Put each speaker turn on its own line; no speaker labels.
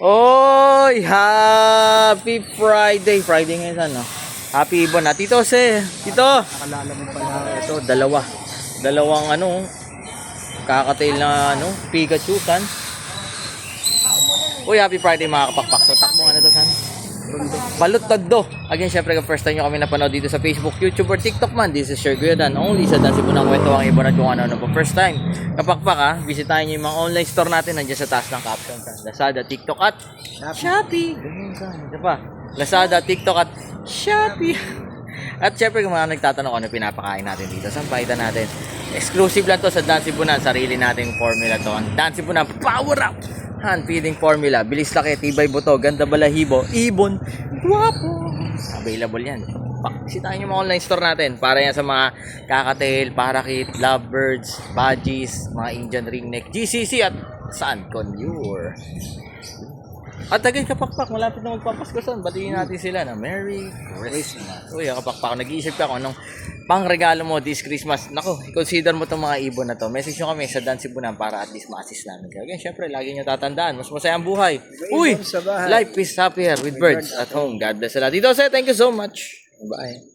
Oy, happy Friday. Friday ngayon ano? Happy Ibon na. Tito Jose, Tito.
Nakalala mo pala.
Ito, dalawang ano, kakatail na ano, Pikachu, san? Uy, happy Friday mga kapakpak. So, takbo nga na to, san? Balot tagdo. Again, syempre, kung first time nyo kami napanood dito sa Facebook, YouTube, or TikTok man, this is your Kuya Dan. Only sa Dan Sibunang kwento ang iba na kung ano po. First time, kapakpak ha, bisitahin nyo yung mga online store natin nandiyan sa taas ng caption. Lazada, TikTok, at Shopee. Ganun ka. Ito pa. Lazada, TikTok, at Shopee. At syempre, kung mga nagtatanong ano pinapakain natin dito, saan pakita natin? Exclusive lang to sa Dan Sibunang, sarili nating formula to. Ang Dan Sibunang Power Up Hand Feeding Formula. Bilis laki, tibay buto, ganda balahibo, ibon, guwapo. Available yan. Bisitahin yung mga online store natin para yan sa mga kakatail, parakit, lovebirds, budgies, mga Indian ringneck, GCC at Sun Conure. At again, kapakpak, malapit na magpapasko son. Batiin natin sila na Merry Christmas. Uy, kapakpak, nag-iisip ka kung anong pang regalo mo this Christmas. Nako, consider mo itong mga ibon na to. Message nyo kami sa Dan Sibunang para at least ma-assist namin kayo. Again, syempre, lagi nyo tatandaan, mas masaya ang buhay. Uy, life is happier with birds at home. God bless sa lahat. Dito, sir, thank you so much. Bye.